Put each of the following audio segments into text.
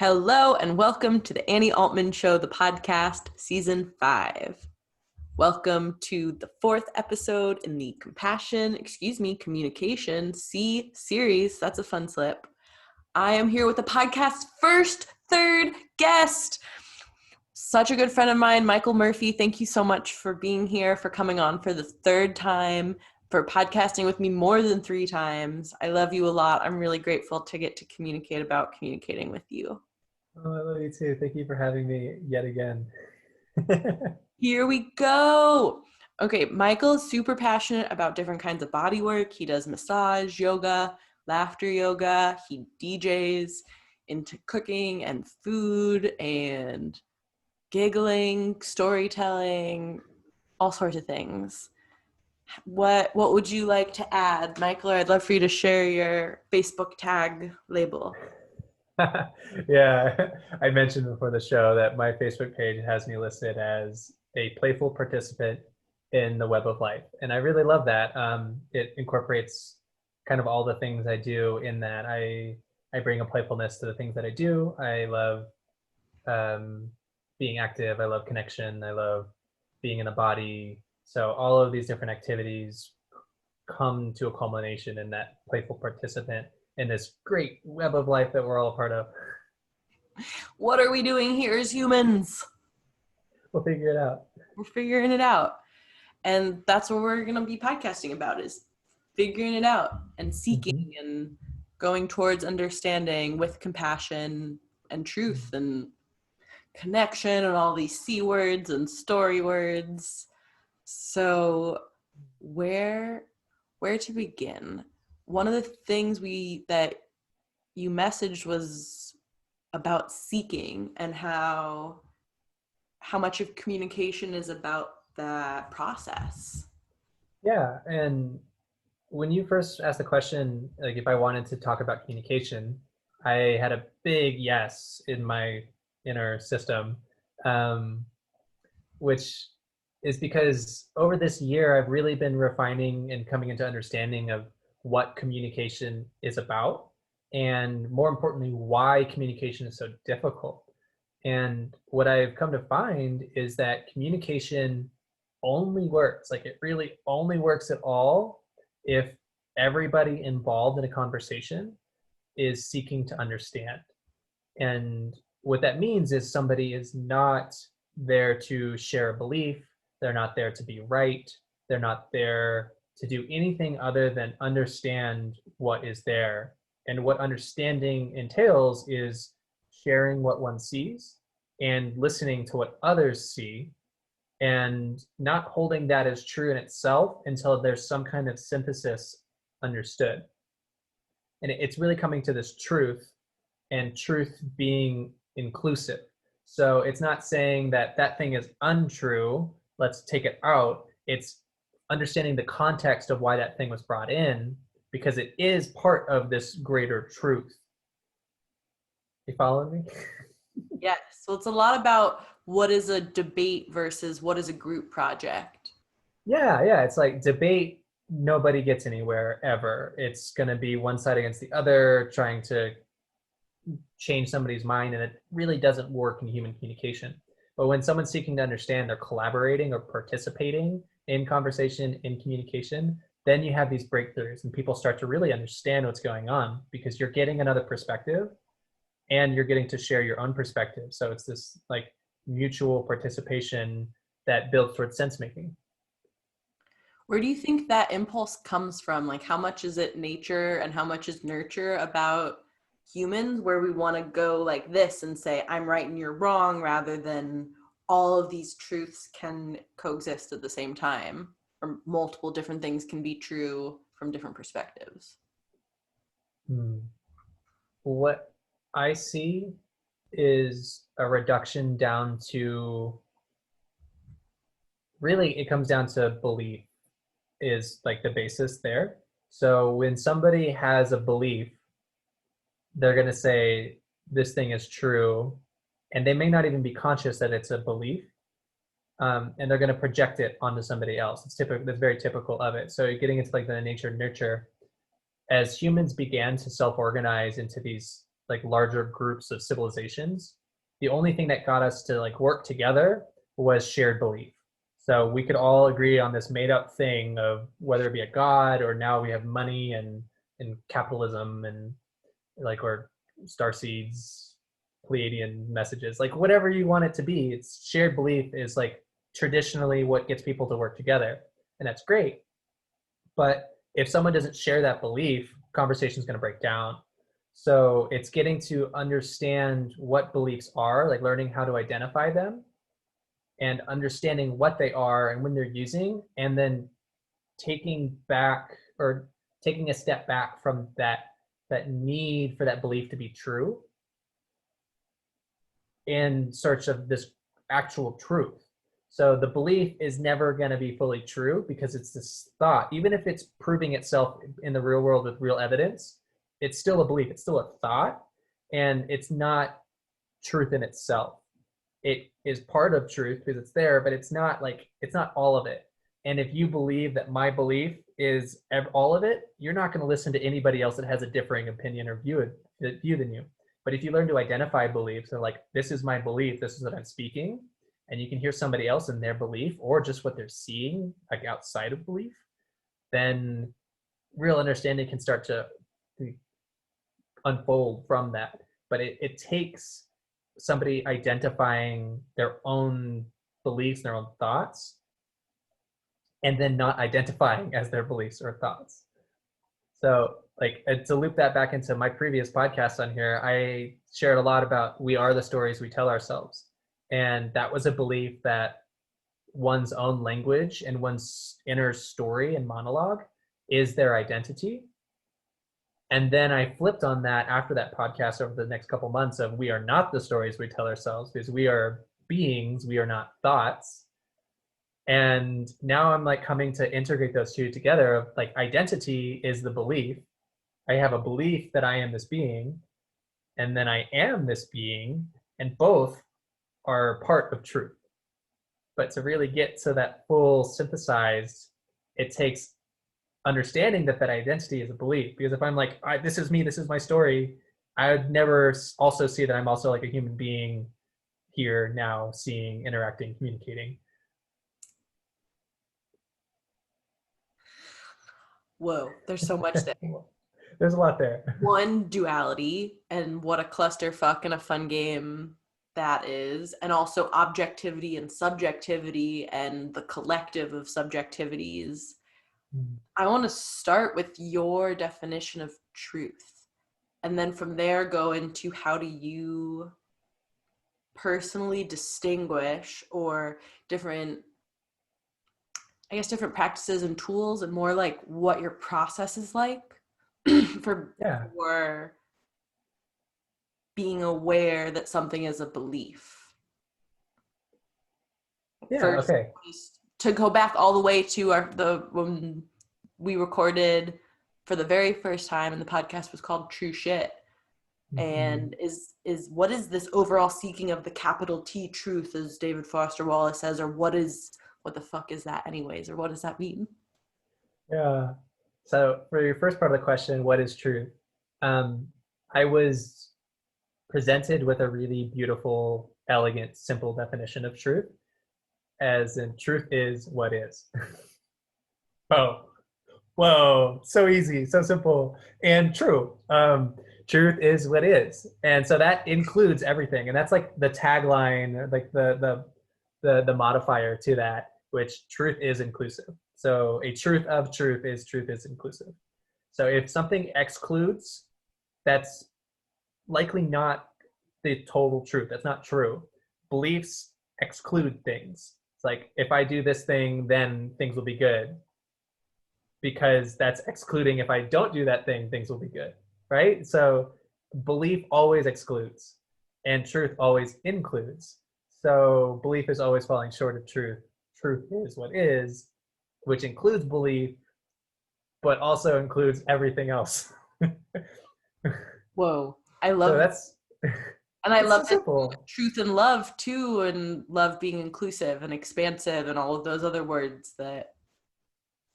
Hello and welcome to the Annie Altman Show, the podcast, season 5. Welcome to the 4th episode in the Communication C series. That's a fun slip. I am here with the podcast's third guest. Such a good friend of mine, Michael Murphy. Thank you so much for being here, for coming on for the 3rd time, for podcasting with me more than 3 times. I love you a lot. I'm really grateful to get to communicate about communicating with you. Oh, I love you too. Thank you for having me yet again. Here we go. Okay, Michael is super passionate about different kinds of body work. He does massage, yoga, laughter yoga. He DJs, into cooking and food and giggling, storytelling, all sorts of things. What would you like to add, Michael? I'd love for you to share your Facebook tag label. Yeah, I mentioned before the show that my Facebook page has me listed as a playful participant in the web of life. And I really love that. It incorporates kind of all the things I do in that. I bring a playfulness to the things that I do. I love being active. I love connection. I love being in a body. So all of these different activities come to a culmination in that playful participant in this great web of life that we're all a part of. What are we doing here as humans? We'll figure it out. We're figuring it out. And that's what we're going to be podcasting about, is figuring it out and seeking and going towards understanding with compassion and truth and connection and all these C words and story words. So where to begin? One of the things that you messaged was about seeking and how much of communication is about that process. Yeah, and when you first asked the question, like if I wanted to talk about communication, I had a big yes in my inner system, which is because over this year, I've really been refining and coming into understanding of what communication is about, and more importantly, why communication is so difficult. And what I've come to find is that communication only works, like it really only works at all if everybody involved in a conversation is seeking to understand. And what that means is somebody is not there to share a belief, they're not there to be right, they're not there to do anything other than understand what is there. And what understanding entails is sharing what one sees and listening to what others see, and not holding that as true in itself until there's some kind of synthesis understood. And it's really coming to this truth, and truth being inclusive. So it's not saying that that thing is untrue, let's take it out. It's understanding the context of why that thing was brought in, because it is part of this greater truth. You following me? Yes. So it's a lot about what is a debate versus what is a group project. Yeah. It's like debate, nobody gets anywhere ever. It's going to be one side against the other, trying to change somebody's mind, and it really doesn't work in human communication. But when someone's seeking to understand, they're collaborating or participating in conversation, in communication, then you have these breakthroughs and people start to really understand what's going on, because you're getting another perspective and you're getting to share your own perspective. So it's this like mutual participation that builds towards sense making. Where do you think that impulse comes from? Like, how much is it nature and how much is nurture about humans, where we want to go like this and say, I'm right and you're wrong, rather than all of these truths can coexist at the same time, or multiple different things can be true from different perspectives? What I see is a reduction down to, really it comes down to belief is like the basis there. So when somebody has a belief, they're going to say this thing is true, and they may not even be conscious that it's a belief, and they're going to project it onto somebody else. It's typical. That's very typical of it. So you're getting into like the nature nurture. As humans began to self-organize into these like larger groups of civilizations, the only thing that got us to like work together was shared belief. So we could all agree on this made up thing of whether it be a god, or now we have money and capitalism, and like, or star seeds, Pleiadian messages, like whatever you want it to be. It's shared belief is like traditionally what gets people to work together, and that's great. But if someone doesn't share that belief, conversation is going to break down. So it's getting to understand what beliefs are, like learning how to identify them and understanding what they are and when they're using, and then taking back, or taking a step back from that need for that belief to be true in search of this actual truth. So the belief is never going to be fully true because it's this thought. Even if it's proving itself in the real world with real evidence, it's still a belief. It's still a thought, and it's not truth in itself. It is part of truth because it's there, but it's not all of it. And if you believe that my belief is all of it, you're not going to listen to anybody else that has a differing opinion or view than you. But if you learn to identify beliefs and like, this is my belief, this is what I'm speaking, and you can hear somebody else in their belief or just what they're seeing, like outside of belief, then real understanding can start to unfold from that. But it takes somebody identifying their own beliefs and their own thoughts, and then not identifying as their beliefs or thoughts. So like, to loop that back into my previous podcast on here, I shared a lot about we are the stories we tell ourselves. And that was a belief that one's own language and one's inner story and monologue is their identity. And then I flipped on that after that podcast over the next couple months of we are not the stories we tell ourselves, because we are beings, we are not thoughts. And now I'm like coming to integrate those two together of like, identity is the belief. I have a belief that I am this being, and then I am this being, and both are part of truth. But to really get to that full synthesized, it takes understanding that identity is a belief. Because if I'm like, this is me, this is my story, I would never also see that I'm also like a human being here now, seeing, interacting, communicating. Whoa, there's so much there. There's a lot there. One, duality, and what a clusterfuck and a fun game that is, and also objectivity and subjectivity and the collective of subjectivities. I want to start with your definition of truth, and then from there go into how do you personally distinguish, or different practices and tools, and more like what your process is like for being aware that something is a belief. Yeah, First, okay. To go back all the way to when we recorded for the very first time, and the podcast was called True Shit. Mm-hmm. And is what is this overall seeking of the capital T truth, as David Foster Wallace says, or what the fuck is that anyways, or what does that mean? Yeah. So for your first part of the question, what is truth? I was presented with a really beautiful, elegant, simple definition of truth, as in truth is what is. Whoa, so easy, so simple, and true. Truth is what is. And so that includes everything. And that's like the tagline, like the modifier to that, which truth is inclusive. So a truth of truth is inclusive. So if something excludes, that's likely not the total truth. That's not true. Beliefs exclude things. It's like, if I do this thing, then things will be good. Because that's excluding, if I don't do that thing, things will be good, right? So belief always excludes, and truth always includes. So belief is always falling short of truth. Truth is what is, which includes belief, but also includes everything else. Whoa, I love that's and I love so truth and love too, and love being inclusive and expansive and all of those other words that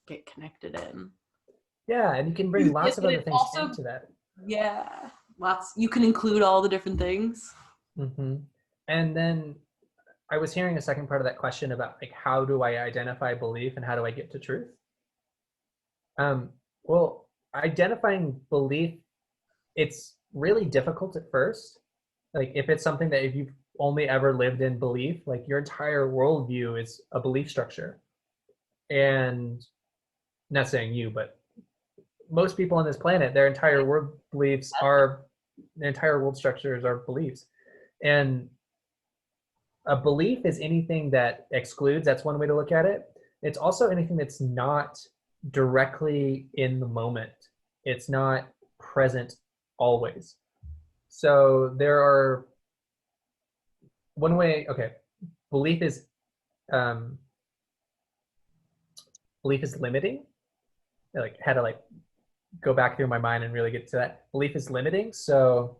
get connected in. Yeah, and you can bring lots of other things into that. Yeah. You can include all the different things. Mm-hmm. And then I was hearing a second part of that question about like, how do I identify belief and how do I get to truth? Well, identifying belief, it's really difficult at first. Like if it's something that if you've only ever lived in belief, like your entire worldview is a belief structure. And not saying you, but most people on this planet, their entire world beliefs are, their entire world structures are beliefs. And a belief is anything that excludes, that's one way to look at it. It's also anything that's not directly in the moment. It's not present always. So there are one way, okay, belief is um belief is limiting. I like had to like go back through my mind and really get to that. Belief is limiting. So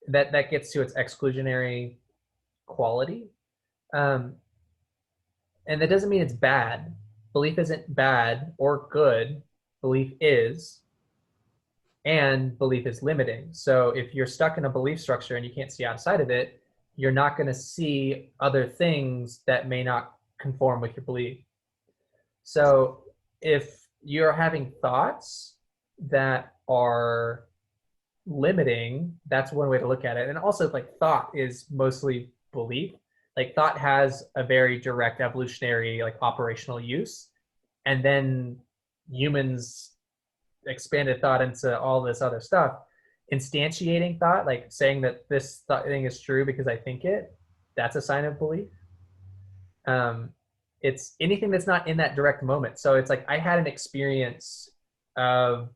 that gets to its exclusionary quality. Um, and that doesn't mean it's bad. Belief isn't bad or good. Belief is, and belief is limiting. So if you're stuck in a belief structure and you can't see outside of it, you're not going to see other things that may not conform with your belief. So if you're having thoughts that are limiting, that's one way to look at it. And also like thought is mostly belief. Like thought has a very direct evolutionary like operational use, and then humans expanded thought into all this other stuff. Instantiating thought, like saying that this thought thing is true because I think it, that's a sign of belief. um it's anything that's not in that direct moment. So it's like of I had an experience of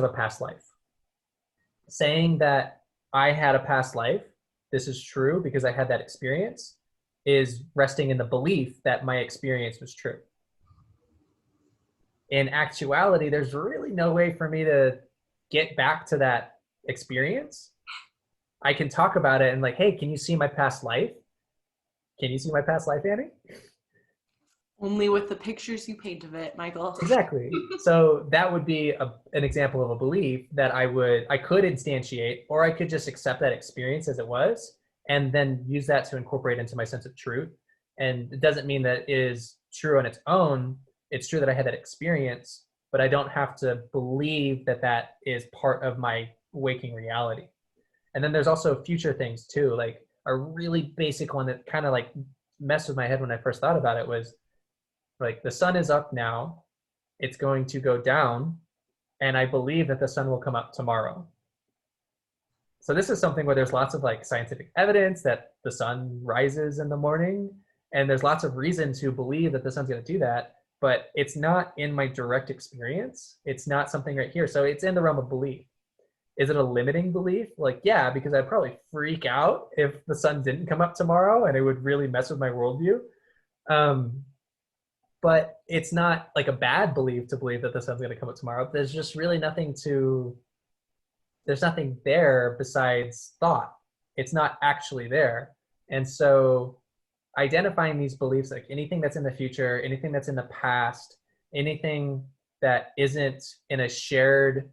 a past life. Saying that I had a past life, this is true because I had that experience, is resting in the belief that my experience was true. In actuality, there's really no way for me to get back to that experience. I can talk about it and like, hey, can you see my past life? Can you see my past life, Annie? Only with the pictures you paint of it, Michael. Exactly. So that would be an example of a belief that I could instantiate, or I could just accept that experience as it was, and then use that to incorporate into my sense of truth. And it doesn't mean that it is true on its own. It's true that I had that experience, but I don't have to believe that that is part of my waking reality. And then there's also future things too. Like a really basic one that kind of like messed with my head when I first thought about it was like the sun is up now, it's going to go down, and I believe that the sun will come up tomorrow. So this is something where there's lots of like scientific evidence that the sun rises in the morning, and there's lots of reason to believe that the sun's going to do that, but it's not in my direct experience. It's not something right here. So it's in the realm of belief. Is it a limiting belief? Like, yeah, because I'd probably freak out if the sun didn't come up tomorrow, and it would really mess with my worldview. But it's not like a bad belief to believe that the sun's going to come up tomorrow. There's just really there's nothing there besides thought. It's not actually there. And so identifying these beliefs, like anything that's in the future, anything that's in the past, anything that isn't in a shared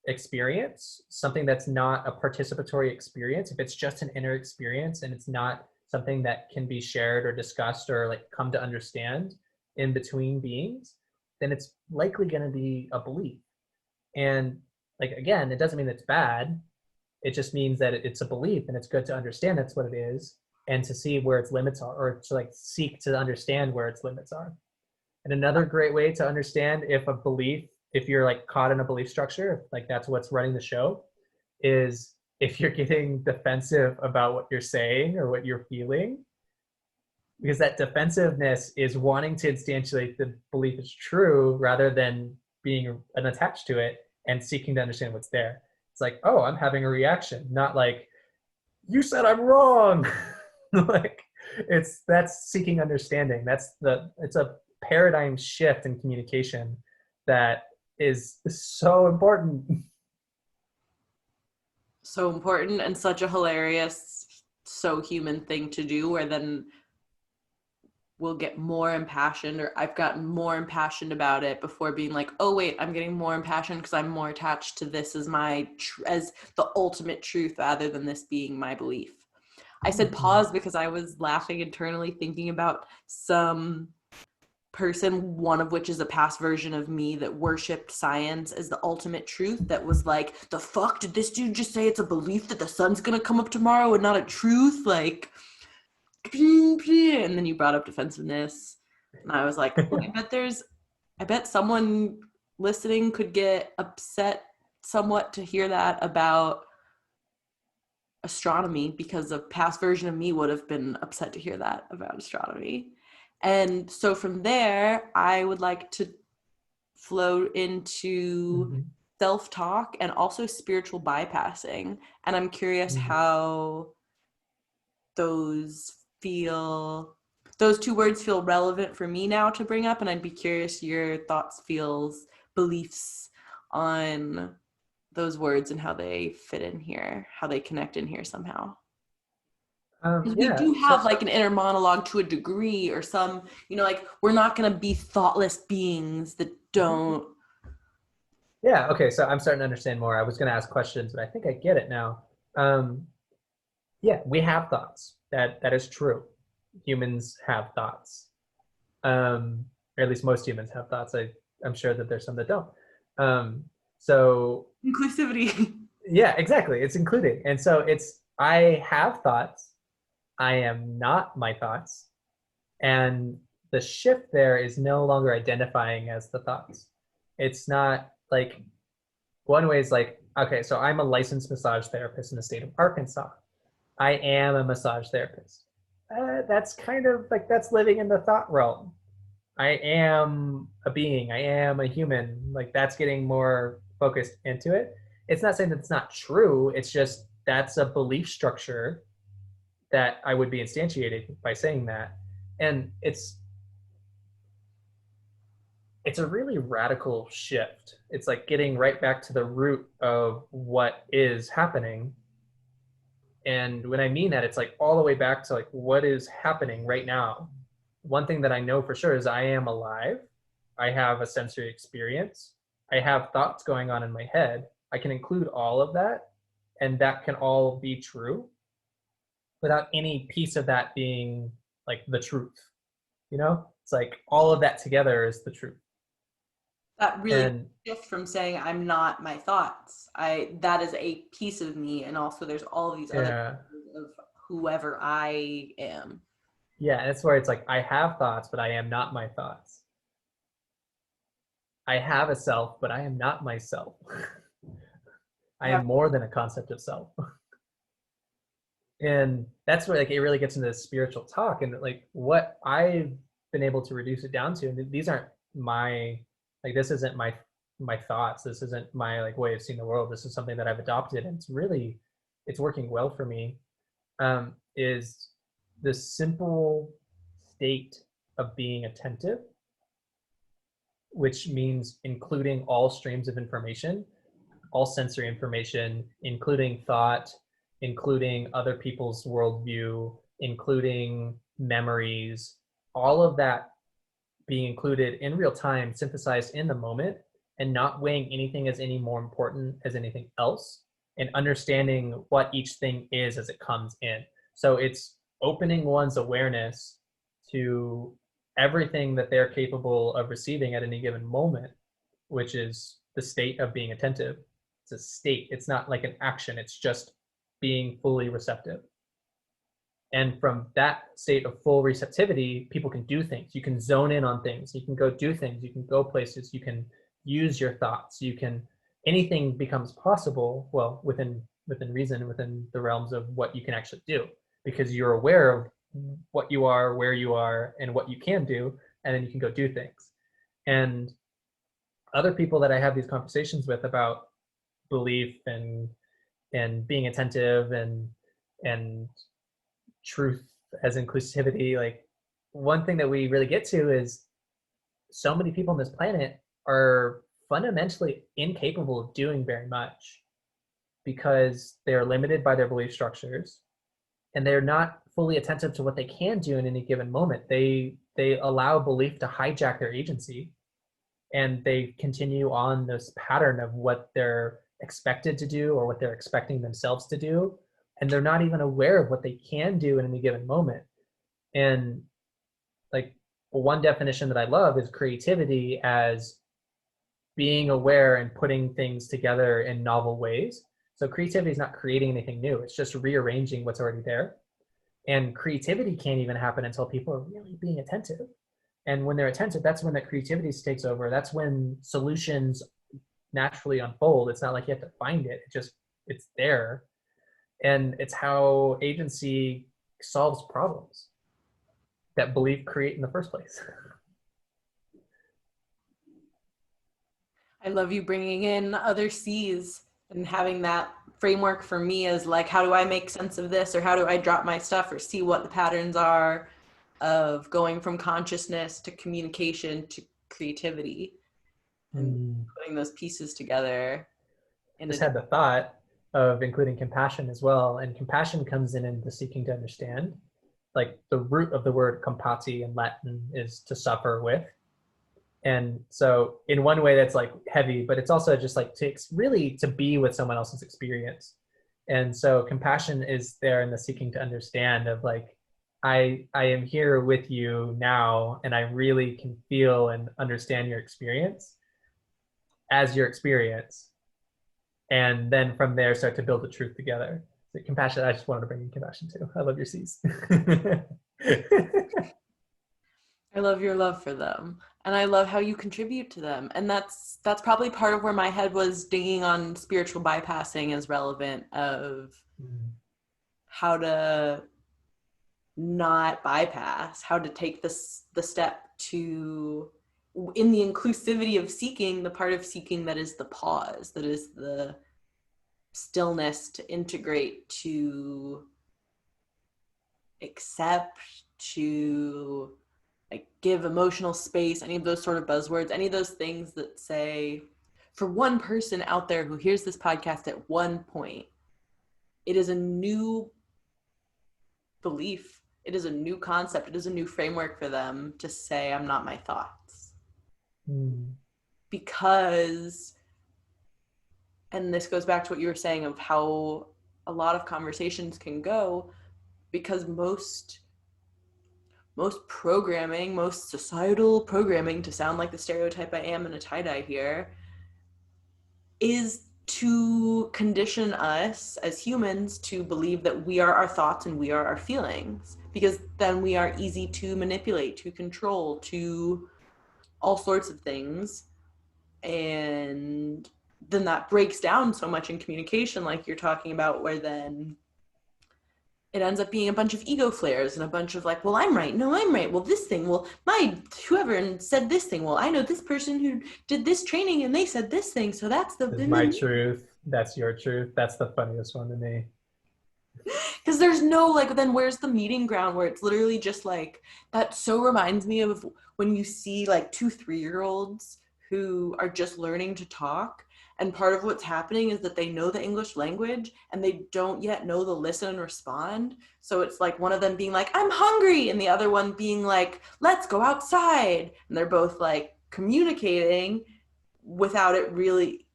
experience, something that's not a participatory experience, if it's just an inner experience and it's not something that can be shared or discussed or like come to understand in between beings, then it's likely going to be a belief. And like again, it doesn't mean it's bad. It just means that it's a belief, and it's good to understand that's what it is, and to see where its limits are, or to like seek to understand where its limits are. And another great way to understand if you're like caught in a belief structure, like that's what's running the show, is if you're getting defensive about what you're saying or what you're feeling, because that defensiveness is wanting to instantiate the belief is true rather than being unattached to it and seeking to understand what's there. It's like, oh, I'm having a reaction, not like, you said I'm wrong. Like that's seeking understanding. It's a paradigm shift in communication that is so important. So important and such a hilarious, so human thing to do, where then will get more impassioned, or I've gotten more impassioned about it before being like, oh wait, I'm getting more impassioned because I'm more attached to this as as the ultimate truth rather than this being my belief. I said pause because I was laughing internally thinking about some person, one of which is a past version of me that worshipped science as the ultimate truth, that was like, the fuck did this dude just say? It's a belief that the sun's gonna come up tomorrow and not a truth? Like, and then you brought up defensiveness, and I was like, oh, I bet someone listening could get upset somewhat to hear that about astronomy, because a past version of me would have been upset to hear that about astronomy. And so from there, I would like to flow into self-talk and also spiritual bypassing. And I'm curious how those two words feel relevant for me now to bring up, and I'd be curious your thoughts, feels, beliefs on those words and how they fit in here, how they connect in here somehow. Because we Yeah. do So, have like an inner monologue to a degree, or some, like, we're not going to be thoughtless beings that don't. yeah. Okay. So I'm starting to understand more. I was going to ask questions, but I think I get it now. Um, yeah, we have thoughts. That is true. Humans have thoughts. Or at least most humans have thoughts. I'm sure that there's some that don't. So Inclusivity. yeah, exactly. It's including. And so I have thoughts. I am not my thoughts. And the shift there is no longer identifying as the thoughts. It's not like, one way is like, okay, so I'm a licensed massage therapist in the state of Arkansas. I am a massage therapist. That's kind of like, that's living in the thought realm. I am a being. I am a human. Like, that's getting more focused into it. It's not saying that it's not true. It's just that's a belief structure that I would be instantiated by saying that. And it's a really radical shift. It's like getting right back to the root of what is happening. And when I mean that, it's like all the way back to like what is happening right now. One thing that I know for sure is I am alive. I have a sensory experience. I have thoughts going on in my head. I can include all of that, and that can all be true without any piece of that being like the truth. It's like all of that together is the truth. That really And shift from saying I'm not my thoughts. That is a piece of me, and also there's all of these other yeah, pieces of whoever I am. yeah, that's where it's like I have thoughts, but I am not my thoughts. I have a self, but I am not myself. I Yeah. am more than a concept of self. And that's where like it really gets into the spiritual talk, and like what I've been able to reduce it down to. And these aren't my, like, this isn't my thoughts. This isn't my like way of seeing the world. This is something that I've adopted, and it's working well for me. Is the simple state of being attentive, which means including all streams of information, all sensory information, including thought, including other people's worldview, including memories, all of that being included in real time, synthesized in the moment, and not weighing anything as any more important as anything else, and understanding what each thing is as it comes in. So it's opening one's awareness to everything that they're capable of receiving at any given moment, which is the state of being attentive. It's a state. It's not like an action. It's just being fully receptive. And from that state of full receptivity, people can do things. You can zone in on things. You can go do things. You can go places. You can use your thoughts. Anything becomes possible, well, within reason, within the realms of what you can actually do, because you're aware of what you are, where you are, and what you can do, and then you can go do things. And other people that I have these conversations with about belief and being attentive and truth as inclusivity, like, one thing that we really get to is so many people on this planet are fundamentally incapable of doing very much because they're limited by their belief structures. and they're not fully attentive to what they can do in any given moment. They allow belief to hijack their agency, and they continue on this pattern of what they're expected to do or what they're expecting themselves to do, and they're not even aware of what they can do in any given moment. And like, one definition that I love is creativity as being aware and putting things together in novel ways. So creativity is not creating anything new, it's just rearranging what's already there. And creativity can't even happen until people are really being attentive. And when they're attentive, that's when that creativity takes over. That's when solutions naturally unfold. It's not like you have to find it. It's there. And it's how agency solves problems that belief create in the first place. I love you bringing in other C's and having that framework for me as like, how do I make sense of this, or how do I drop my stuff or see what the patterns are of going from consciousness to communication to creativity, and putting those pieces together. Just had the thought of including compassion as well. And compassion comes in the seeking to understand. Like, the root of the word compati in Latin is to suffer with. And so in one way that's like heavy, but it's also just like really to be with someone else's experience. And so compassion is there in the seeking to understand of like, I am here with you now, and I really can feel and understand your experience as your experience. And then from there start to build the truth together. So compassion, I just wanted to bring in compassion too. I love your C's. I love your love for them, and I love how you contribute to them. And that's probably part of where my head was dinging on spiritual bypassing as relevant, of how to not bypass, how to take the step to, in the inclusivity of seeking, the part of seeking that is the pause, that is the stillness, to integrate, to accept, to like give emotional space, any of those sort of buzzwords, any of those things that say, for one person out there who hears this podcast at one point, it is a new belief, it is a new concept, it is a new framework for them to say, I'm not my thoughts. Because, and this goes back to what you were saying of how a lot of conversations can go, because most programming, most societal programming, to sound like the stereotype I am in a tie-dye here, is to condition us as humans to believe that we are our thoughts and we are our feelings, because then we are easy to manipulate, to control, to all sorts of things. And then that breaks down so much in communication, like you're talking about, where then it ends up being a bunch of ego flares and a bunch of like, well, I'm right. No, I'm right. Well, this thing, well, whoever said this thing. Well, I know this person who did this training and they said this thing. So that's my truth. That's your truth. That's the funniest one to me. Because there's no, like, then where's the meeting ground where it's literally just like, that so reminds me of when you see like 2 3-year-olds who are just learning to talk. And part of what's happening is that they know the English language and they don't yet know the listen and respond. So it's like one of them being like, I'm hungry, and the other one being like, let's go outside. And they're both like communicating without it really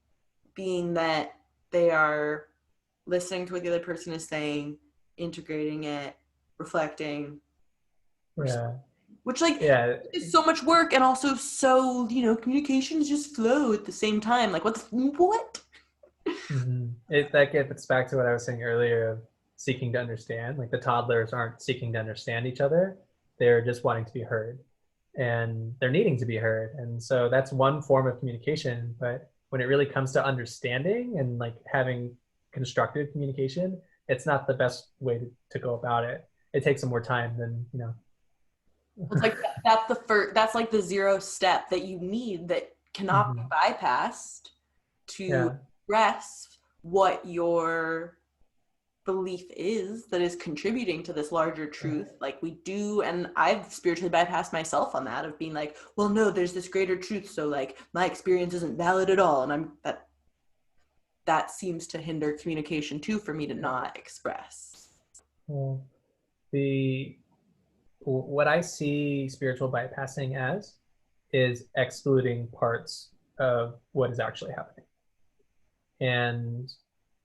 being that they are listening to what the other person is saying, integrating it, reflecting. Yeah. Which is so much work, and also so, communications just flow at the same time. Like, what? That gets back to what I was saying earlier of seeking to understand. Like, the toddlers aren't seeking to understand each other. They're just wanting to be heard, and they're needing to be heard. And so that's one form of communication. But when it really comes to understanding and like having constructive communication, it's not the best way to go about it. It takes some more time than, It's like that's like the 0 step that you need, that cannot be bypassed, to express what your belief is that is contributing to this larger truth. Like we do, and I've spiritually bypassed myself on that, of being like, well, no, there's this greater truth, so like my experience isn't valid at all, and that seems to hinder communication too, for me to not express. Well, the what I see spiritual bypassing as is excluding parts of what is actually happening. And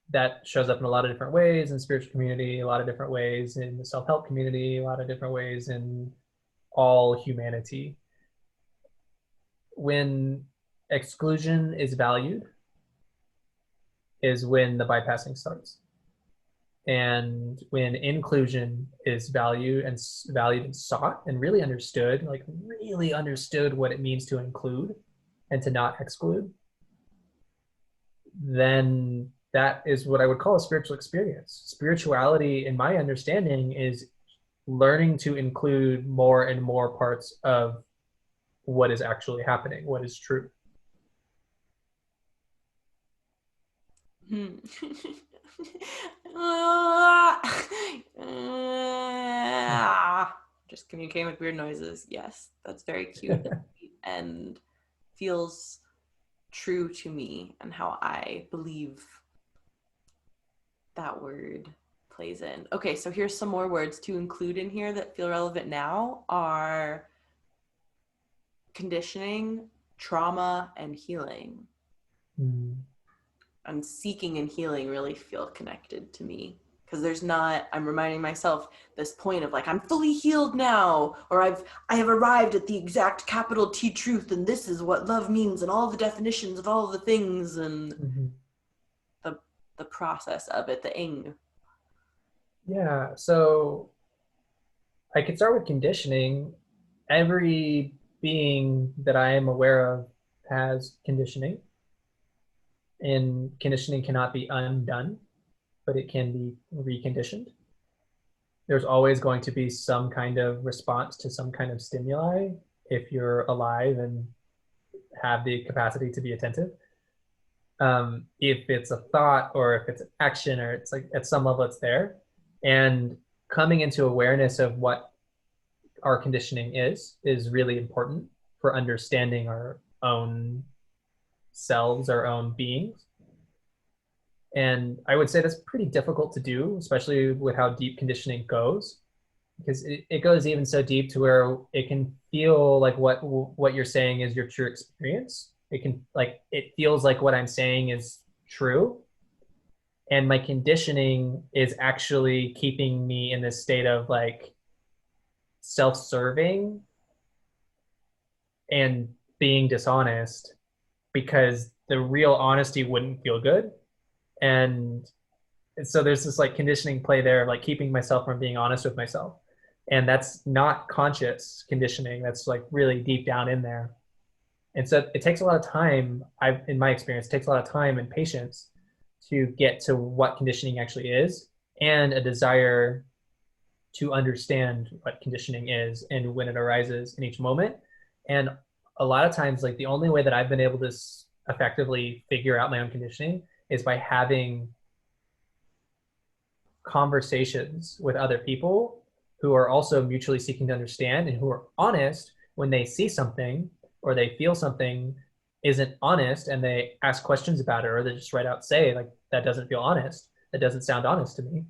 that shows up in a lot of different ways in spiritual community, a lot of different ways in the self-help community, a lot of different ways in all humanity. When exclusion is valued is when the bypassing starts. And when inclusion is valued and sought and really understood, like really understood what it means to include and to not exclude, then that is what I would call a spiritual experience. Spirituality, in my understanding, is learning to include more and more parts of what is actually happening, what is true. Hmm. Just communicating with weird noises. Yes, that's very cute and feels true to me and how I believe that word plays in. Okay, so here's some more words to include in here that feel relevant now are conditioning, trauma, and healing. Mm. And seeking and healing really feel connected to me because there's not, I'm reminding myself this point of like I'm fully healed now, or I have arrived at the exact capital T truth, and this is what love means and all the definitions of all the things, and Mm-hmm. the the process of it, the ing. Yeah, so I could start with conditioning. Every being that I am aware of has conditioning, and conditioning cannot be undone, but it can be reconditioned. There's always going to be some kind of response to some kind of stimuli if you're alive and have the capacity to be attentive. If it's a thought or if it's an action or it's like at some level it's there. And coming into awareness of what our conditioning is really important for understanding our own selves, our own beings. And I would say that's pretty difficult to do, especially with how deep conditioning goes, because it goes even so deep to where it can feel like what you're saying is your true experience. It can like it feels like what I'm saying is true, and my conditioning is actually keeping me in this state of like self-serving and being dishonest because the real honesty wouldn't feel good. And so there's this like conditioning play there of like keeping myself from being honest with myself. And that's not conscious conditioning. That's like really deep down in there. And so it takes a lot of time, in my experience, it takes a lot of time and patience to get to what conditioning actually is and a desire to understand what conditioning is and when it arises in each moment. And a lot of times, like the only way that I've been able to effectively figure out my own conditioning is by having conversations with other people who are also mutually seeking to understand and who are honest when they see something or they feel something isn't honest and they ask questions about it, or they just right out say like that doesn't feel honest, that doesn't sound honest to me.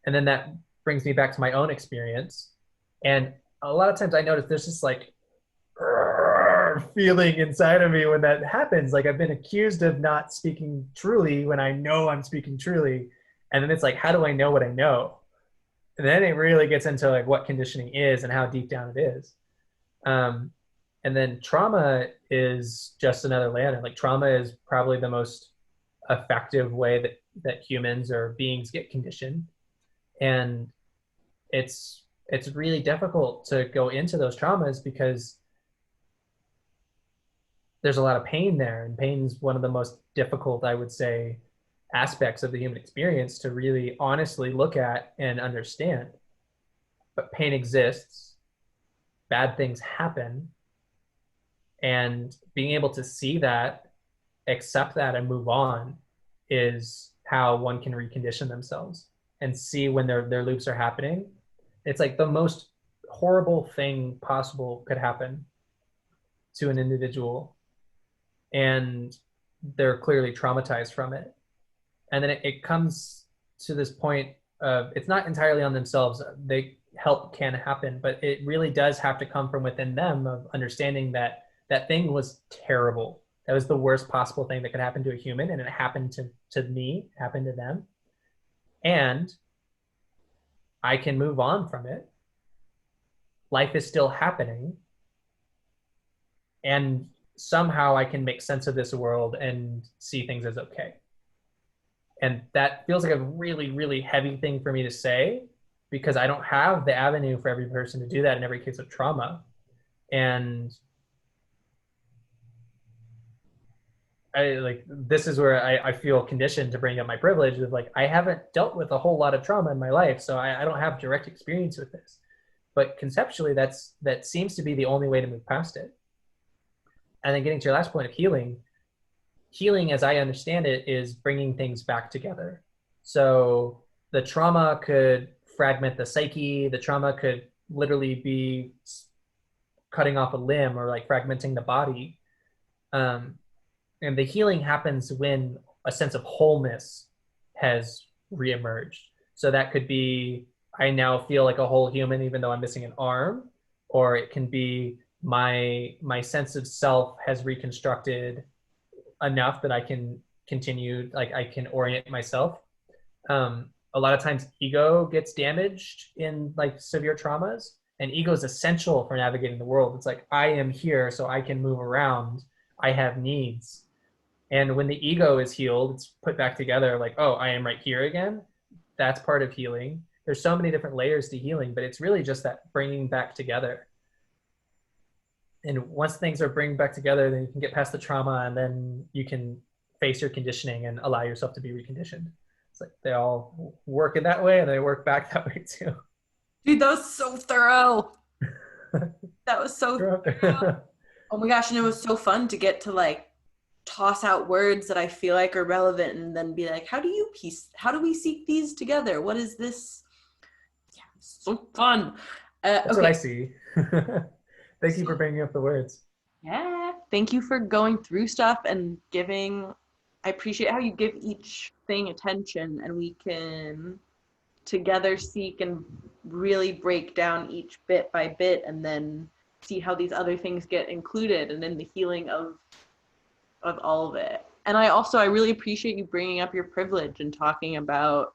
And then that brings me back to my own experience. And a lot of times I notice there's this like feeling inside of me when that happens. Like I've been accused of not speaking truly when I know I'm speaking truly. And then it's like, how do I know what I know? And then it really gets into like what conditioning is and how deep down it is. Um, and then trauma is just another layer. Like trauma is probably the most effective way that humans or beings get conditioned. And it's really difficult to go into those traumas because there's a lot of pain there, and pain is one of the most difficult, I would say, aspects of the human experience to really honestly look at and understand. But pain exists, bad things happen, and being able to see that, accept that, and move on is how one can recondition themselves and see when their loops are happening. It's like the most horrible thing possible could happen to an individual, and they're clearly traumatized from it. And then it comes to this point it's not entirely on themselves. They help can happen, but it really does have to come from within them of understanding that that thing was terrible. That was the worst possible thing that could happen to a human, and it happened to me, happened to them, and I can move on from it. Life is still happening, and somehow I can make sense of this world and see things as okay. And that feels like a really, really heavy thing for me to say because I don't have the avenue for every person to do that in every case of trauma. And I like this is where I feel conditioned to bring up my privilege of like I haven't dealt with a whole lot of trauma in my life, so I don't have direct experience with this. But conceptually, that seems to be the only way to move past it. And then getting to your last point of healing, healing as I understand it is bringing things back together. So the trauma could fragment the psyche, the trauma could literally be cutting off a limb or like fragmenting the body. And the healing happens when a sense of wholeness has reemerged. So that could be I now feel like a whole human even though I'm missing an arm, or it can be my sense of self has reconstructed enough that I can continue, like I can orient myself. A lot of times ego gets damaged in like severe traumas, and ego is essential for navigating the world. It's like I am here so I can move around. I have needs. And when the ego is healed, it's put back together like, oh, I am right here again. That's part of healing. There's so many different layers to healing, but it's really just that bringing back together. And once things are bring back together, then you can get past the trauma and then you can face your conditioning and allow yourself to be reconditioned. It's like they all work in that way and they work back that way too. Dude, that was so thorough. That was so thorough. Oh my gosh, and it was so fun to get to like toss out words that I feel like are relevant and then be like, how do we seek these together? What is this? Yeah, so fun. That's okay. what I see. Thank you for bringing up the words. Yeah. Thank you for going through stuff and giving. I appreciate how you give each thing attention and we can together seek and really break down each bit by bit and then see how these other things get included and in the healing of all of it. And I really appreciate you bringing up your privilege and talking about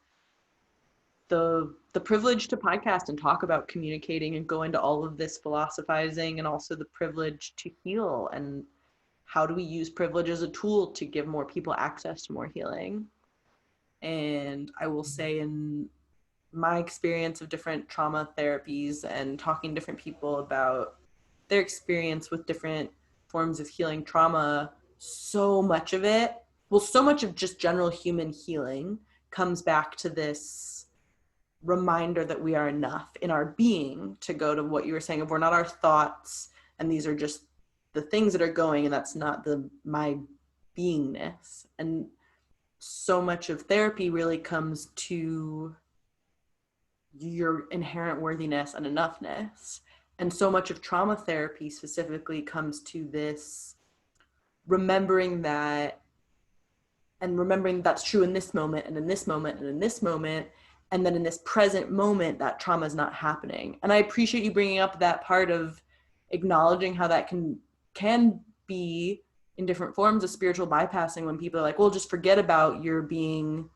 the privilege to podcast and talk about communicating and go into all of this philosophizing, and also the privilege to heal and how do we use privilege as a tool to give more people access to more healing. And I will say, in my experience of different trauma therapies and talking to different people about their experience with different forms of healing trauma, so much of just general human healing comes back to this reminder that we are enough in our being, to go to what you were saying of we're not our thoughts and these are just the things that are going and that's not my beingness. And so much of therapy really comes to your inherent worthiness and enoughness. And so much of trauma therapy specifically comes to this remembering that, and remembering that's true in this moment and in this moment and in this moment, and then in this present moment that trauma is not happening. And I appreciate you bringing up that part of acknowledging how that can be in different forms of spiritual bypassing, when people are like, well, just forget about your being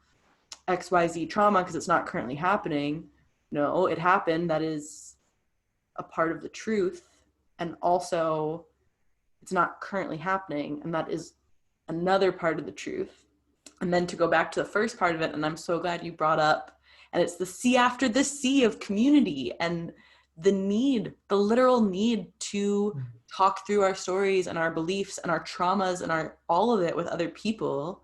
XYZ trauma because it's not currently happening. No, it happened. That is a part of the truth. And also it's not currently happening, and that is another part of the truth. And then to go back to the first part of it, and I'm so glad you brought up, and it's the C after the C of community and the literal need to talk through our stories and our beliefs and our traumas and all of it with other people,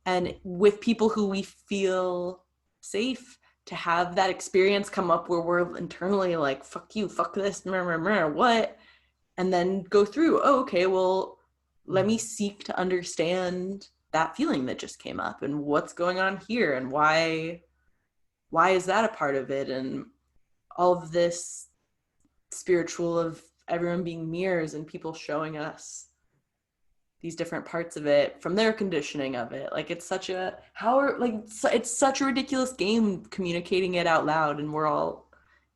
and with people who we feel safe to have that experience come up where we're internally like, fuck you, fuck this, what? And then go through, oh, okay, well, let me seek to understand that feeling that just came up and what's going on here and why is that a part of it, and all of this spiritual of everyone being mirrors and people showing us these different parts of it from their conditioning of it. Like it's such a it's such a ridiculous game communicating it out loud, and we're all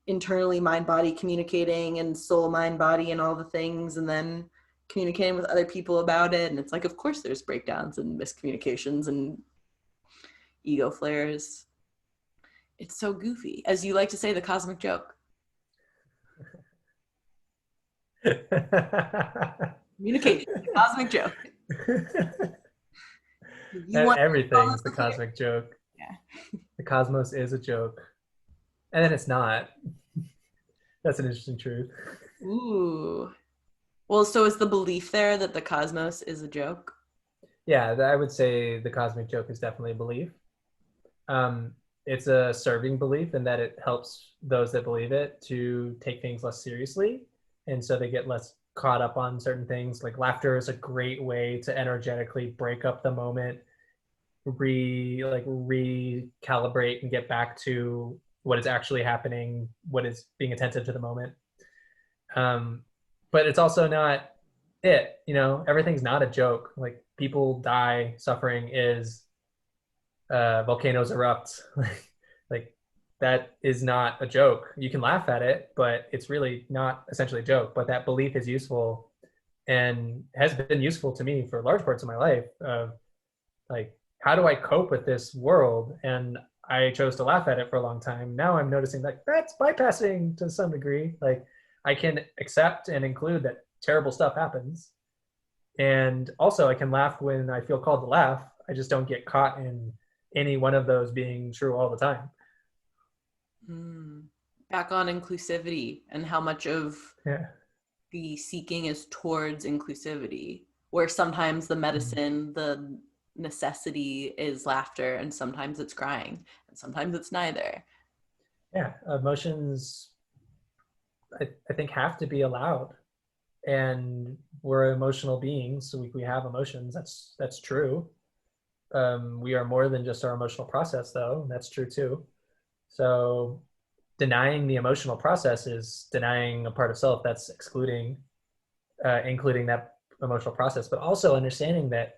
internally mind body communicating and soul mind body and all the things, and then communicating with other people about it. And it's like, of course there's breakdowns and miscommunications and ego flares. It's so goofy, as you like to say, the cosmic joke. Communication, the cosmic joke. Everything's the cosmic joke. Yeah. The cosmos is a joke. And then it's not. That's an interesting truth. Ooh. Well, so is the belief there that the cosmos is a joke? Yeah, I would say the cosmic joke is definitely a belief. It's a serving belief in that it helps those that believe it to take things less seriously. And so they get less caught up on certain things. Like laughter is a great way to energetically break up the moment, recalibrate and get back to what is actually happening, what is being attentive to the moment. But it's also not it, everything's not a joke. Like people die, suffering is, volcanoes erupt. like that is not a joke. You can laugh at it, but it's really not essentially a joke. But that belief is useful and has been useful to me for large parts of my life. Like, how do I cope with this world? And I chose to laugh at it for a long time. Now I'm noticing like that's bypassing to some degree. Like I can accept and include that terrible stuff happens. And also I can laugh when I feel called to laugh. I just don't get caught in any one of those being true all the time. Back on inclusivity and how much of the seeking is towards inclusivity, where sometimes the medicine, the necessity is laughter, and sometimes it's crying, and sometimes it's neither. Yeah, emotions, I think, have to be allowed. And we're emotional beings, so we have emotions. That's true. We are more than just our emotional process, though. That's true too. So denying the emotional process is denying a part of self. That's excluding, including that emotional process, but also understanding that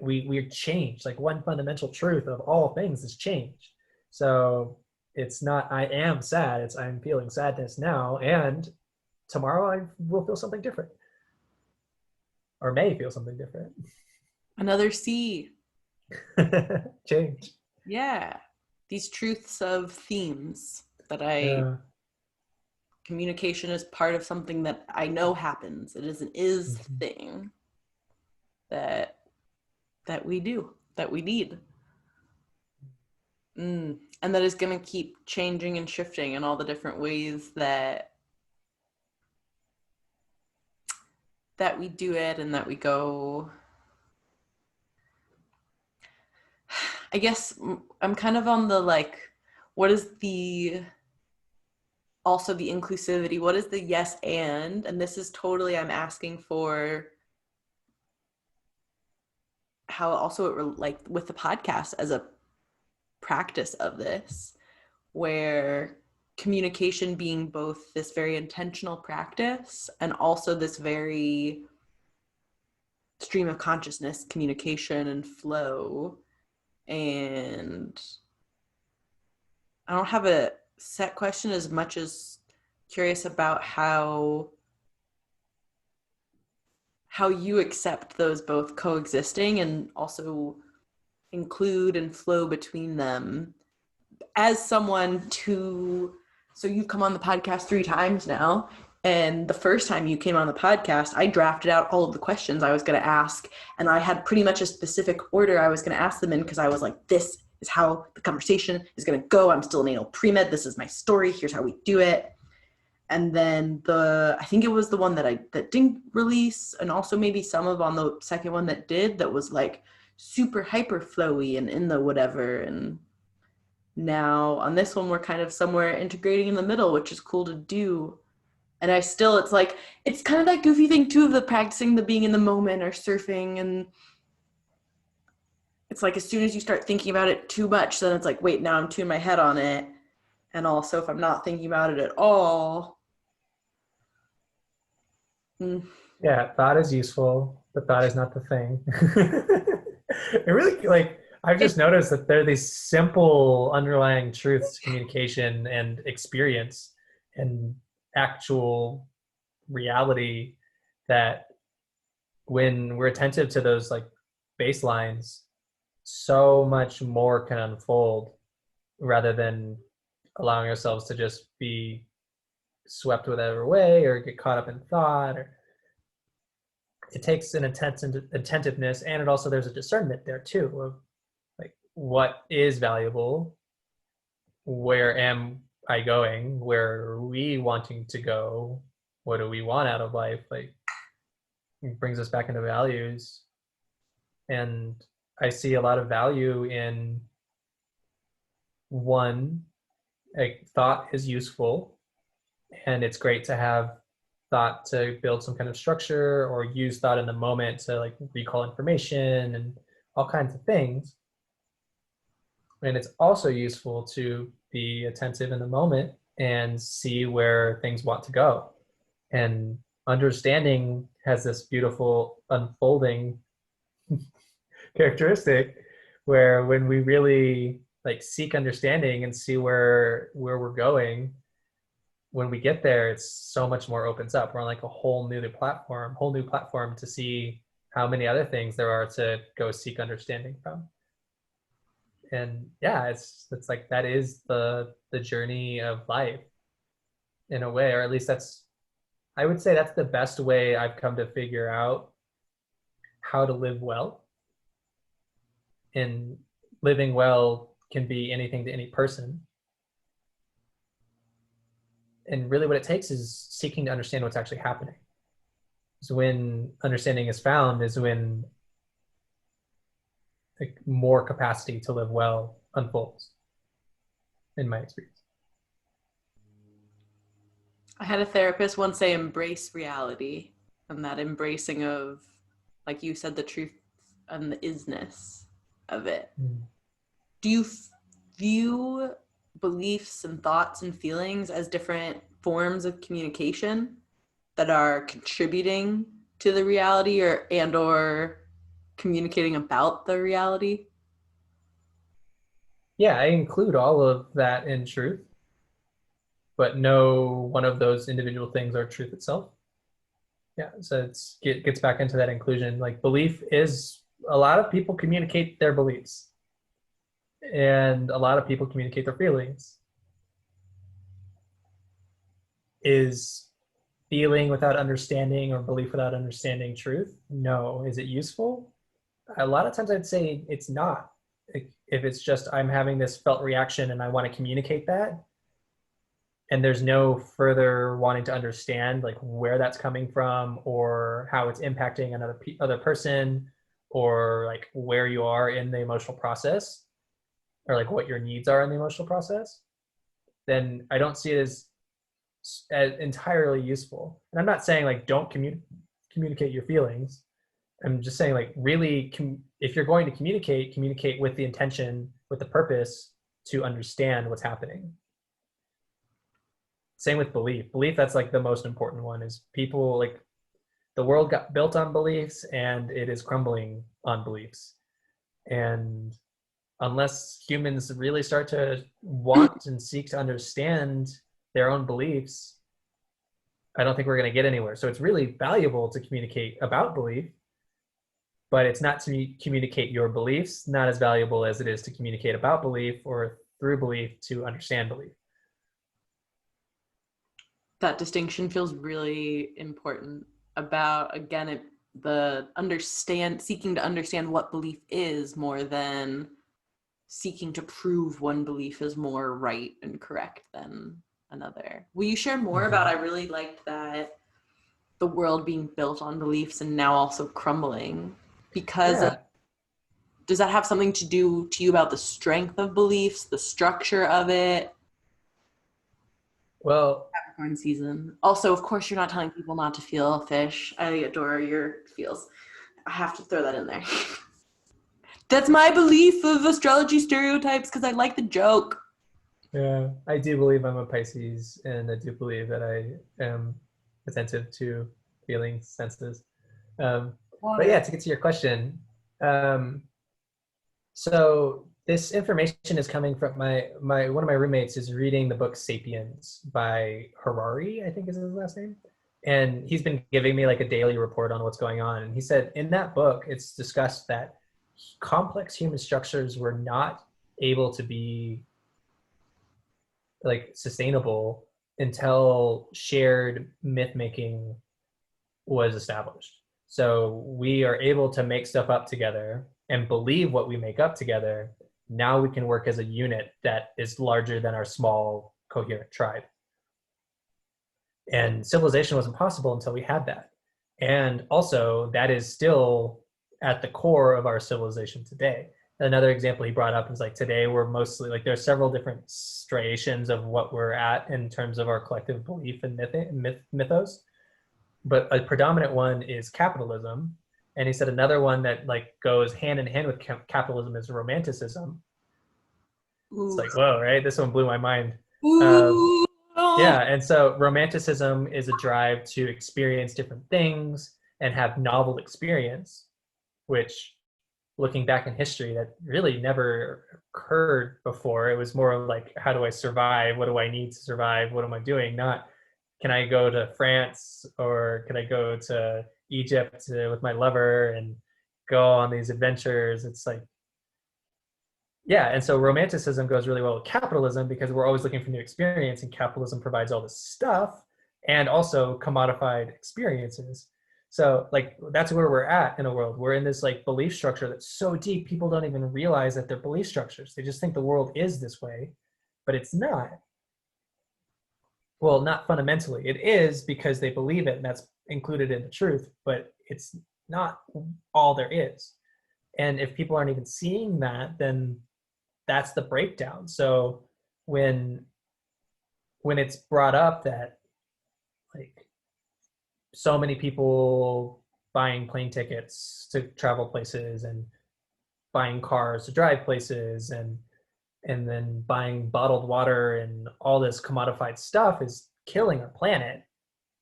we're changed. Like one fundamental truth of all things is change. So it's not I am sad, it's I'm feeling sadness now, and tomorrow I will feel something different, or may feel something different. Another C. Change. Yeah. These truths of themes that communication is part of something that I know happens. It is an thing that we do, that we need. And that is going to keep changing and shifting in all the different ways that we do it and that we go. I guess I'm kind of on the what is also the inclusivity? What is the yes and this is totally, I'm asking for how also it with the podcast as a practice of this, where communication being both this very intentional practice and also this very stream of consciousness communication and flow. And I don't have a set question as much as curious about how you accept those both coexisting and also include and flow between them as someone so you've come on the podcast 3 times now. And the first time you came on the podcast, I drafted out all of the questions I was going to ask. And I had pretty much a specific order I was going to ask them in, because I was like, this is how the conversation is going to go. I'm still in anal pre-med. This is my story. Here's how we do it. And then I think it was the one that didn't release, and also maybe some of on the second one that did, that was like super hyper flowy and in the whatever. And now on this one, we're kind of somewhere integrating in the middle, which is cool to do. And it's kind of that goofy thing too of the practicing the being in the moment or surfing. And it's like, as soon as you start thinking about it too much, then it's like, wait, now I'm tuning my head on it. And also if I'm not thinking about it at all. Yeah, thought is useful. The thought is not the thing. It really, like, I've just noticed that there are these simple underlying truths to communication and experience and actual reality that when we're attentive to those like baselines, so much more can unfold rather than allowing ourselves to just be swept whatever way or get caught up in thought. Or it takes an intense attentiveness, and it also there's a discernment there too of like what is valuable, where am I going, where are we wanting to go, what do we want out of life, like it brings us back into values. And I see a lot of value in one, like thought is useful and it's great to have thought to build some kind of structure or use thought in the moment to like recall information and all kinds of things. And it's also useful to be attentive in the moment and see where things want to go. And understanding has this beautiful unfolding characteristic where when we really like seek understanding and see where we're going, when we get there, it's so much more opens up. We're on like a whole new platform to see how many other things there are to go seek understanding from. And yeah, it's like that is the journey of life in a way, or at least I would say that's the best way I've come to figure out how to live well. And living well can be anything to any person. And really what it takes is seeking to understand what's actually happening. So when understanding is found is when like more capacity to live well unfolds, in my experience. I had a therapist once say embrace reality, and that embracing of, like you said, the truth and the isness of it. Do you view beliefs and thoughts and feelings as different forms of communication that are contributing to the reality or communicating about the reality? Yeah, I include all of that in truth, but no one of those individual things are truth itself. Yeah, so it gets back into that inclusion. Like belief is, a lot of people communicate their beliefs and a lot of people communicate their feelings. Is feeling without understanding or belief without understanding truth? No. Is it useful? A lot of times I'd say it's not. If it's just I'm having this felt reaction and I want to communicate that, and there's no further wanting to understand like where that's coming from or how it's impacting another other person or like where you are in the emotional process or like what your needs are in the emotional process, then I don't see it as entirely useful. And I'm not saying like don't communicate your feelings. I'm just saying like really if you're going to communicate with the intention, with the purpose to understand what's happening. Same with belief, that's like the most important one. Is people like the world got built on beliefs and it is crumbling on beliefs. And unless humans really start to want and seek to understand their own beliefs, I don't think we're going to get anywhere. So it's really valuable to communicate about belief, but it's not to communicate your beliefs, not as valuable as it is to communicate about belief or through belief to understand belief. That distinction feels really important about, again, seeking to understand what belief is more than seeking to prove one belief is more right and correct than another. Will you share more about, I really liked that, the world being built on beliefs and now also crumbling because Yeah. Does that have something to do to you about the strength of beliefs, the structure of it? Well, Capricorn season. Also, of course, you're not telling people not to feel fish. I adore your feels. I have to throw that in there. That's my belief of astrology stereotypes because I like the joke. yeah, I do believe I'm a Pisces, and I do believe that I am attentive to feelings, senses. But Water. yeah, to get to your question, um, so this information is coming from my one of my roommates is reading the book *Sapiens* by Harari, I think is his last name, and he's been giving me like a daily report on what's going on. And he said in that book it's discussed that complex human structures were not able to be like sustainable until shared myth making was established. So we are able to make stuff up together and believe what we make up together. Now we can work as a unit that is larger than our small coherent tribe. And civilization wasn't possible until we had that. And also, that is still at the core of our civilization today. Another example he brought up is like today we're mostly like there's several different striations of what we're at in terms of our collective belief and mythos, but a predominant one is capitalism. And he said another one that like goes hand in hand with capitalism is romanticism. It's Ooh. like, whoa, right? This one blew my mind. Um, Ooh. yeah, and so romanticism is a drive to experience different things and have novel experience, which looking back in history, that really never occurred before. It was more like, how do I survive? What do I need to survive? What am I doing? Not, can I go to France or can I go to Egypt with my lover and go on these adventures? It's like, yeah, and so romanticism goes really well with capitalism because we're always looking for new experience, and capitalism provides all this stuff and also commodified experiences. So like that's where we're at in a world. We're in this like belief structure that's so deep people don't even realize that they're belief structures. They just think the world is this way, but it's not. Well, not fundamentally. It is because they believe it and that's included in the truth, but it's not all there is. And if people aren't even seeing that, then that's the breakdown. So when it's brought up that like so many people buying plane tickets to travel places and buying cars to drive places and then buying bottled water and all this commodified stuff is killing our planet,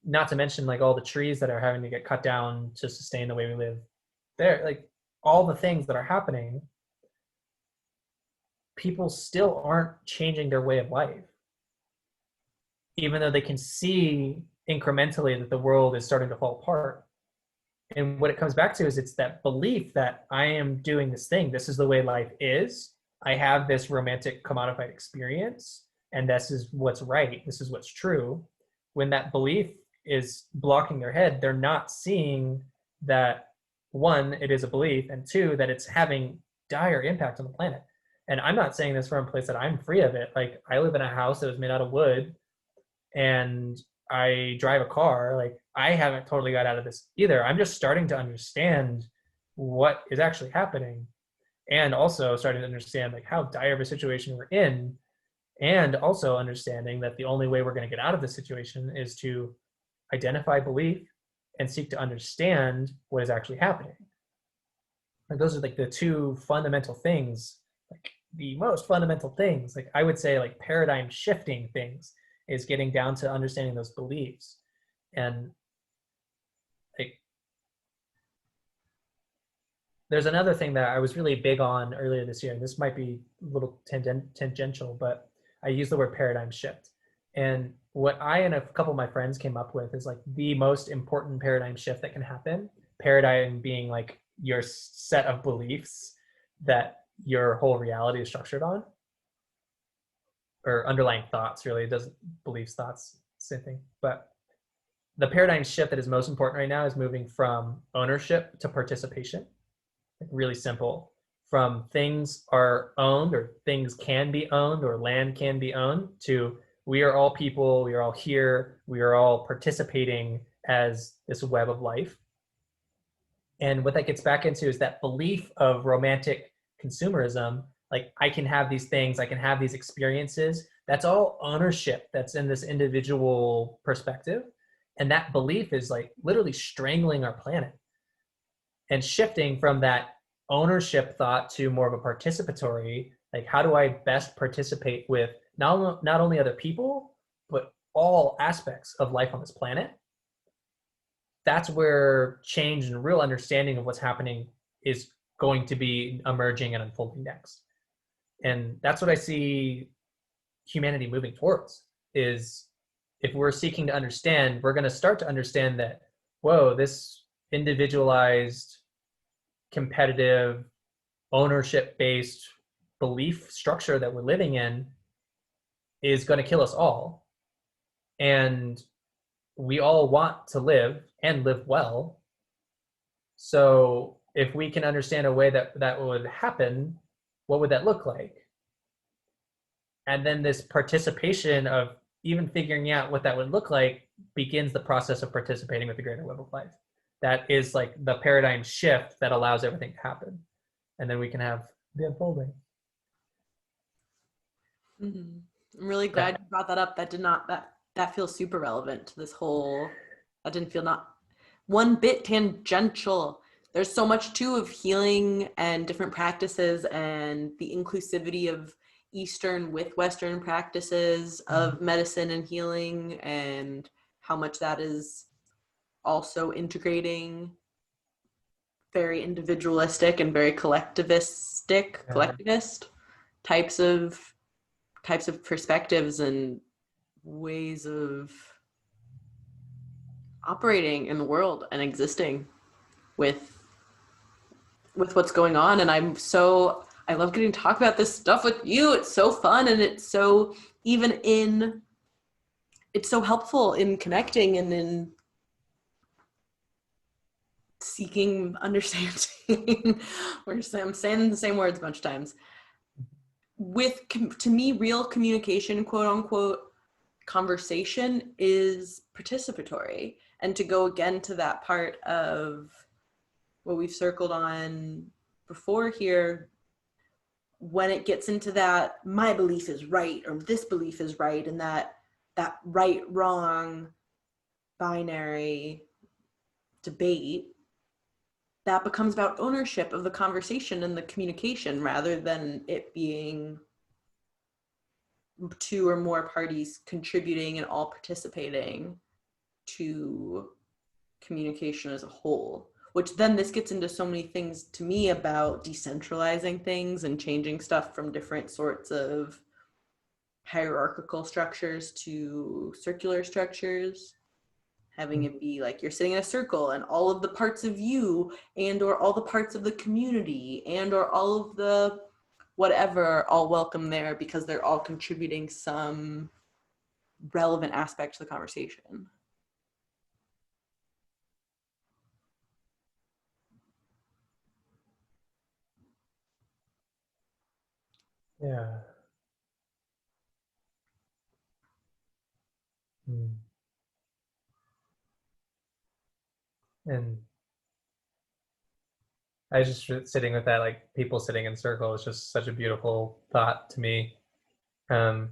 not to mention like all the trees that are having to get cut down to sustain the way we live there, like all the things that are happening, people still aren't changing their way of life, even though they can see incrementally that the world is starting to fall apart. And what it comes back to is it's that belief that I am doing this thing. This is the way life is. I have this romantic commodified experience, and this is what's right. This is what's true. When that belief is blocking their head, they're not seeing that one, it is a belief, and two, that it's having dire impact on the planet. And I'm not saying this from a place that I'm free of it. Like I live in a house that was made out of wood and I drive a car. Like I haven't totally got out of this either. I'm just starting to understand what is actually happening and also starting to understand like how dire of a situation we're in, and also understanding that the only way we're going to get out of this situation is to identify belief and seek to understand what is actually happening. Like those are like the two fundamental things, like the most fundamental things. Like I would say like paradigm shifting things is getting down to understanding those beliefs. And like there's another thing that I was really big on earlier this year, and this might be a little tangential, but I use the word paradigm shift. And what I and a couple of my friends came up with is like the most important paradigm shift that can happen. Paradigm being like your set of beliefs that your whole reality is structured on, or underlying thoughts, really. It doesn't, beliefs, thoughts, same thing. But the paradigm shift that is most important right now is moving from ownership to participation. Like really simple. From things are owned or things can be owned or land can be owned to we are all people, we are all here, we are all participating as this web of life. And what that gets back into is that belief of romantic consumerism. Like I can have these things, I can have these experiences. That's all ownership that's in this individual perspective. And that belief is like literally strangling our planet and shifting from that ownership thought to more of a participatory, like how do I best participate with not only other people, but all aspects of life on this planet. that's where change and real understanding of what's happening is going to be emerging and unfolding next. And that's what I see humanity moving towards, is if we're seeking to understand, we're going to start to understand that, whoa, this individualized, competitive, ownership-based belief structure that we're living in is going to kill us all. And we all want to live and live well. So if we can understand a way that that would happen, what would that look like? And then this participation of even figuring out what that would look like begins the process of participating with the greater web of life. That is like the paradigm shift that allows everything to happen. And then we can have the unfolding. Mm-hmm. I'm really glad you brought that up. That feels super relevant to this whole, that didn't feel not one bit tangential. There's so much too of healing and different practices and the inclusivity of Eastern with Western practices of medicine and healing, and how much that is also integrating very individualistic and very collectivist types of perspectives and ways of operating in the world and existing with what's going on. And I love getting to talk about this stuff with you. It's so fun, and it's so helpful in connecting and in seeking understanding. I'm saying the same words a bunch of times. To me, real communication, quote unquote, conversation is participatory. And to go again to that part of what we've circled on before here, when it gets into that my belief is right or this belief is right, and that right wrong binary debate, that becomes about ownership of the conversation and the communication, rather than it being two or more parties contributing and all participating to communication as a whole. Which then this gets into so many things to me about decentralizing things and changing stuff from different sorts of hierarchical structures to circular structures. Having it be like you're sitting in a circle and all of the parts of you and or all the parts of the community and or all of the whatever all welcome there, because they're all contributing some relevant aspect to the conversation. Yeah. And I was just sitting with that, like people sitting in circle is just such a beautiful thought to me. And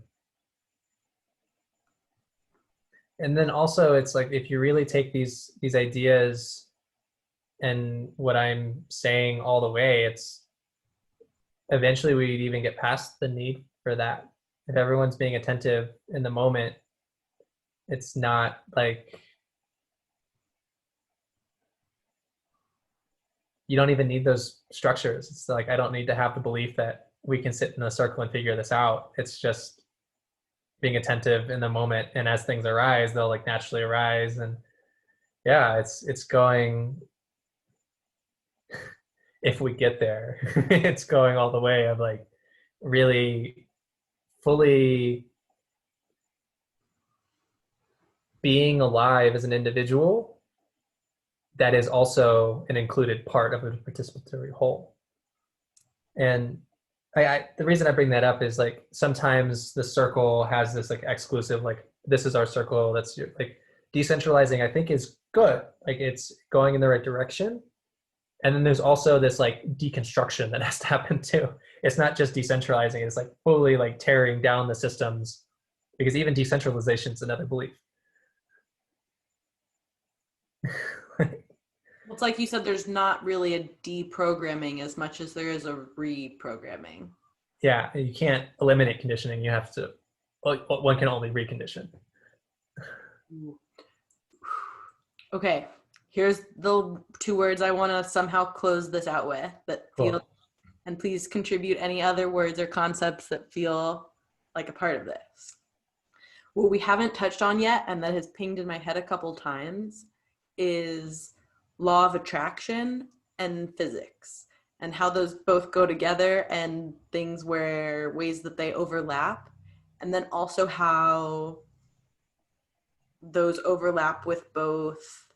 then also it's like, if you really take these ideas and what I'm saying all the way, it's eventually we'd even get past the need for that. If everyone's being attentive in the moment, it's not like you don't even need those structures. It's like, I don't need to have the belief that we can sit in a circle and figure this out. It's just being attentive in the moment, and as things arise, they'll like naturally arise. And yeah, it's going, if we get there, it's going all the way of like really fully being alive as an individual that is also an included part of a participatory whole. And the reason I bring that up is like sometimes the circle has this like exclusive, like this is our circle, that's your, like decentralizing, I think is good. Like it's going in the right direction. And then there's also this like deconstruction that has to happen too. It's not just decentralizing, it's like fully like tearing down the systems, because even decentralization is another belief. It's like you said, there's not really a deprogramming as much as there is a reprogramming. Yeah, you can't eliminate conditioning. You have to, one can only recondition. Okay, Here's the 2 words I want to somehow close this out with that feel, Cool. and please contribute any other words or concepts that feel like a part of this. What we haven't touched on yet, and that has pinged in my head a couple times, is law of attraction and physics, and how those both go together, and things where ways that they overlap, and then also how those overlap with both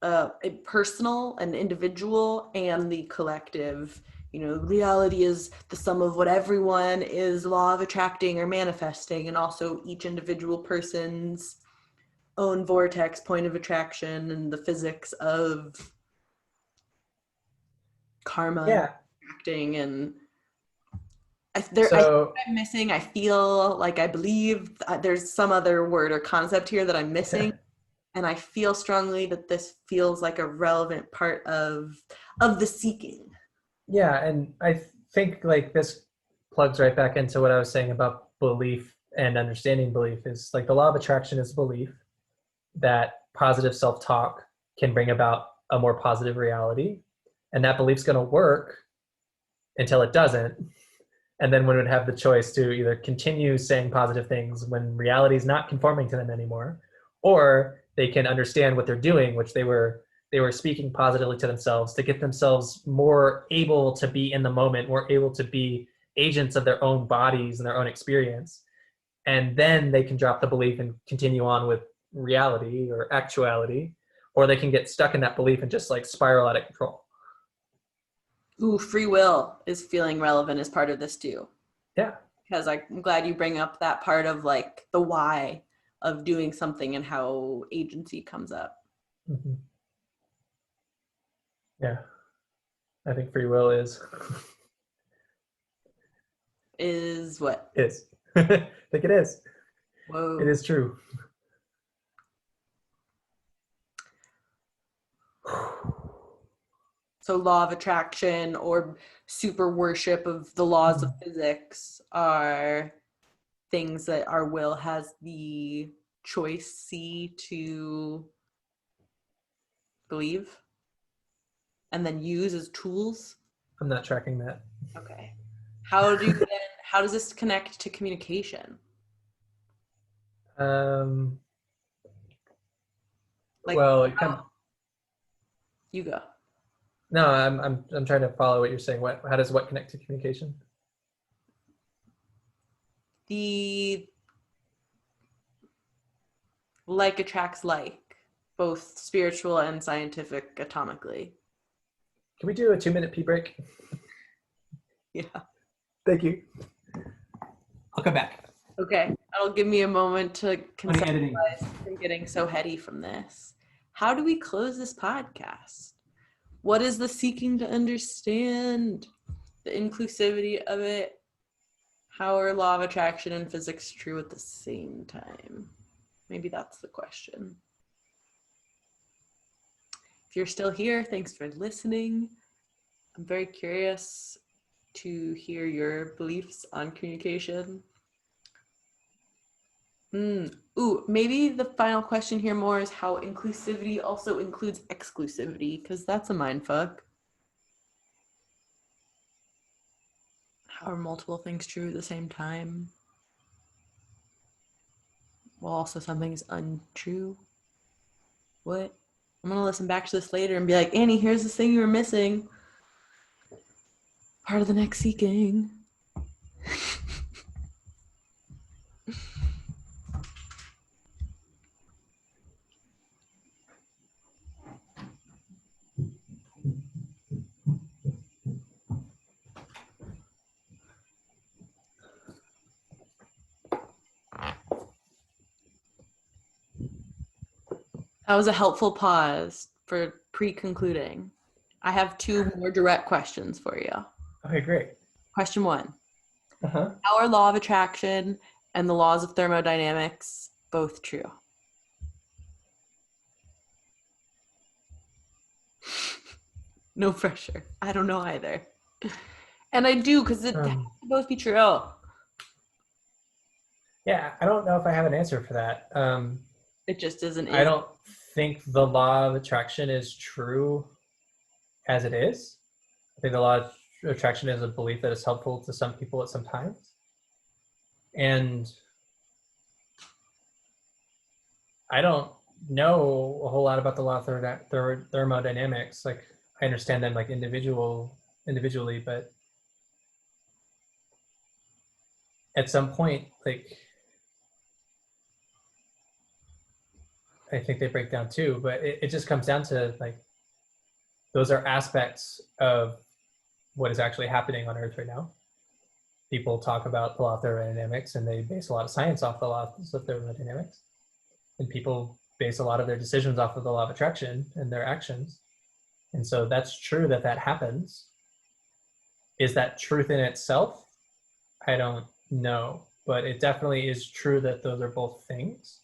a personal and individual and the collective. Reality is the sum of what everyone is law of attracting or manifesting, and also each individual person's own vortex point of attraction, and the physics of karma and Yeah. acting. And I think So I'm missing, I feel like, I believe there's some other word or concept here that I'm missing. And I feel strongly that this feels like a relevant part of the seeking. yeah, and I think like this plugs right back into what I was saying about belief and understanding belief is like the law of attraction is belief that positive self-talk can bring about a more positive reality. And that belief's going to work until it doesn't. And then one would have the choice to either continue saying positive things when reality is not conforming to them anymore, or they can understand what they're doing, which they were speaking positively to themselves to get themselves more able to be in the moment, more able to be agents of their own bodies and their own experience. And then they can drop the belief and continue on with reality or actuality, or they can get stuck in that belief and just like spiral out of control. Ooh, free will is feeling relevant as part of this too. Yeah. Because I'm glad you bring up that part of like the why of doing something and how agency comes up. Mm-hmm. Yeah. I think free will Is what? is. I think it is. Whoa. It is true. So law of attraction or super worship of the laws of physics are things that our will has the choice to believe and then use as tools. I'm not tracking that. Okay. How does this connect to communication? Um, Like, well, it kind of, you go. no, I'm trying to follow what you're saying. How does what connect to communication? The like attracts like, both spiritual and scientific atomically. Can we do a 2-minute pee break? Yeah. Thank you. I'll come back. Okay. That'll give me a moment to Editing. conceptualize from getting so heady from this. How do we close this podcast? What is the seeking to understand? The inclusivity of it? How are law of attraction and physics true at the same time? Maybe that's the question. If you're still here, thanks for listening. I'm very curious to hear your beliefs on communication. Ooh, maybe the final question here more is how inclusivity also includes exclusivity, because that's a mindfuck. How are multiple things true at the same time? Well, also something is untrue. What? I'm gonna listen back to this later and be like, Annie, here's this thing you were missing. Part of the next seeking. That was a helpful pause for pre-concluding. I have 2 more direct questions for you. Okay, great. Question 1. Uh-huh. How are law of attraction and the laws of thermodynamics both true? No pressure. I don't know either. And I do, because it has to both be true. Yeah, I don't know if I have an answer for that. It just isn't. I don't think the law of attraction is true as it is. I think the law of attraction is a belief that is helpful to some people at some times. And I don't know a whole lot about the law of thermodynamics. Like, I understand them like individually, but at some point, like, I think they break down too, but it just comes down to like, those are aspects of what is actually happening on Earth right now. People talk about the law of thermodynamics and they base a lot of science off the law of thermodynamics. And people base a lot of their decisions off of the law of attraction and their actions. And so that's true that that happens. Is that truth in itself? I don't know, but it definitely is true that those are both things.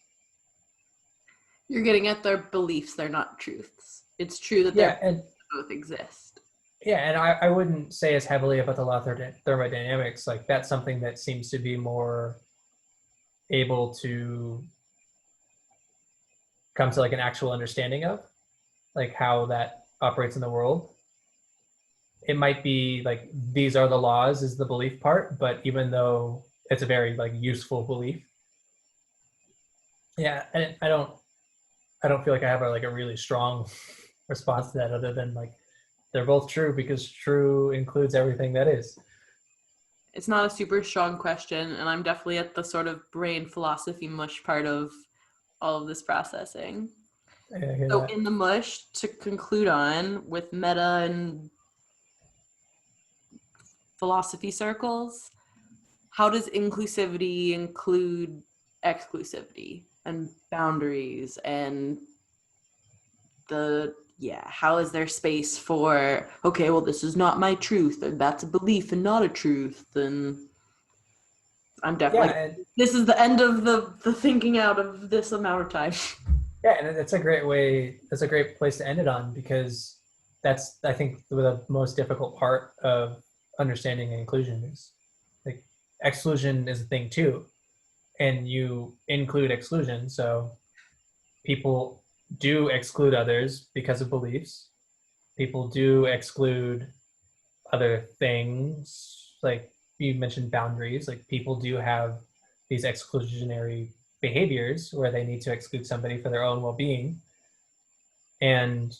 You're getting at their beliefs, they're not truths. It's true that they both exist. Yeah, and I wouldn't say as heavily about the law of thermodynamics. Like, that's something that seems to be more able to come to like an actual understanding of, like, how that operates in the world. It might be like, these are the laws is the belief part, but even though it's a very like useful belief, yeah, I don't feel like I have a really strong response to that, other than like, they're both true because true includes everything that is. It's not a super strong question, and I'm definitely at the sort of brain philosophy mush part of all of this processing. So in the mush, to conclude on, with meta and philosophy circles, how does inclusivity include exclusivity and boundaries, and how is there space for, okay, well, this is not my truth, or that's a belief and not a truth, then I'm definitely, this is the end of the thinking out of this amount of time. Yeah, and it's a great way. That's a great place to end it on, because that's, I think, the most difficult part of understanding inclusion is like, exclusion is a thing too, and you include exclusion. So people do exclude others because of beliefs. People do exclude other things, like you mentioned boundaries. Like, people do have these exclusionary behaviors where they need to exclude somebody for their own well-being, and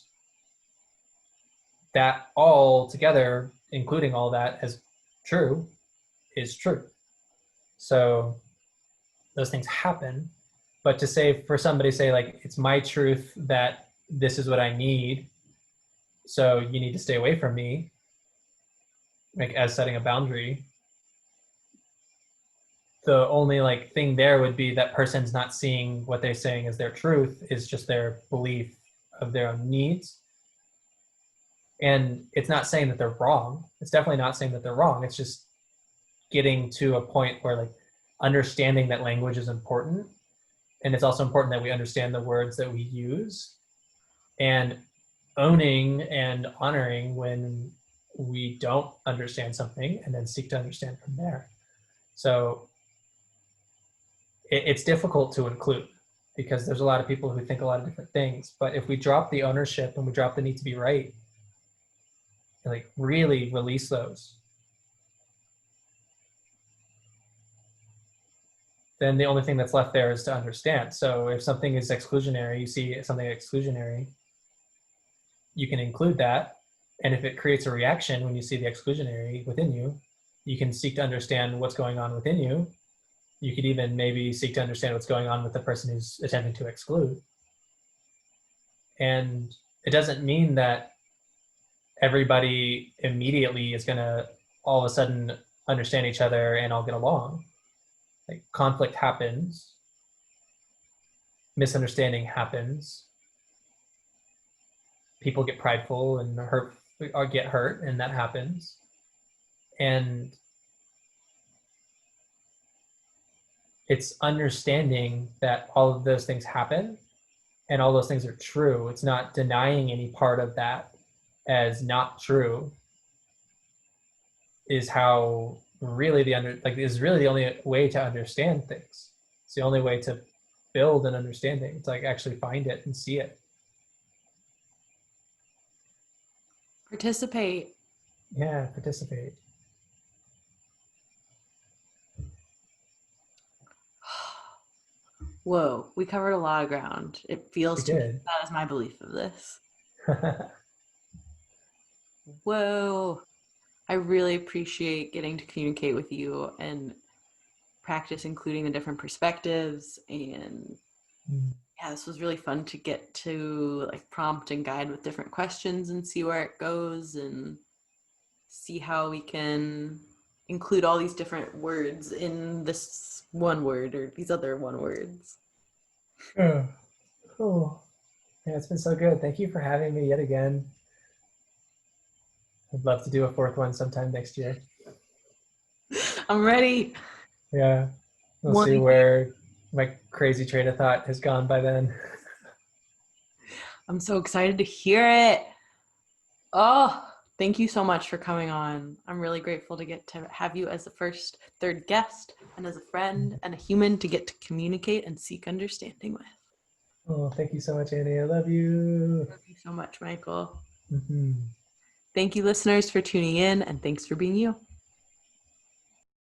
that all together, including all that as true, is true. So those things happen, but to say, for somebody to say like, it's my truth that this is what I need, so you need to stay away from me, like, as setting a boundary, the only like thing there would be that person's not seeing what they're saying as their truth, is just their belief of their own needs. And it's not saying that they're wrong. It's definitely not saying that they're wrong. It's just getting to a point where like, understanding that language is important. And it's also important that we understand the words that we use, and owning and honoring when we don't understand something, and then seek to understand from there. So it's difficult to include, because there's a lot of people who think a lot of different things. But if we drop the ownership and we drop the need to be right, and like really release those, then the only thing that's left there is to understand. So if something is exclusionary, you see something exclusionary, you can include that. And if it creates a reaction when you see the exclusionary within you, you can seek to understand what's going on within you. You could even maybe seek to understand what's going on with the person who's attempting to exclude. And it doesn't mean that everybody immediately is going to all of a sudden understand each other and all get along. Like, conflict happens, misunderstanding happens, people get prideful and hurt, or get hurt, and that happens. And it's understanding that all of those things happen and all those things are true. It's not denying any part of that as not true, is how really is really the only way to understand things. It's the only way to build an understanding. It's like, actually find it and see it. Participate. Yeah, participate. Whoa, we covered a lot of ground. It feels We to me did. that is my belief of this. Whoa. I really appreciate getting to communicate with you and practice including the different perspectives. And yeah, this was really fun to get to like prompt and guide with different questions and see where it goes and see how we can include all these different words in this one word or these other one words. Oh, cool. Yeah, it's been so good. Thank you for having me yet again. I'd love to do a fourth one sometime next year. I'm ready. Yeah, we'll One, see where my crazy train of thought has gone by then. I'm so excited to hear it. Oh, thank you so much for coming on. I'm really grateful to get to have you as the first third guest and as a friend and a human to get to communicate and seek understanding with. Oh, thank you so much, Annie. I love you. Thank you so much, Michael. Mm-hmm. Thank you, listeners, for tuning in, and thanks for being you.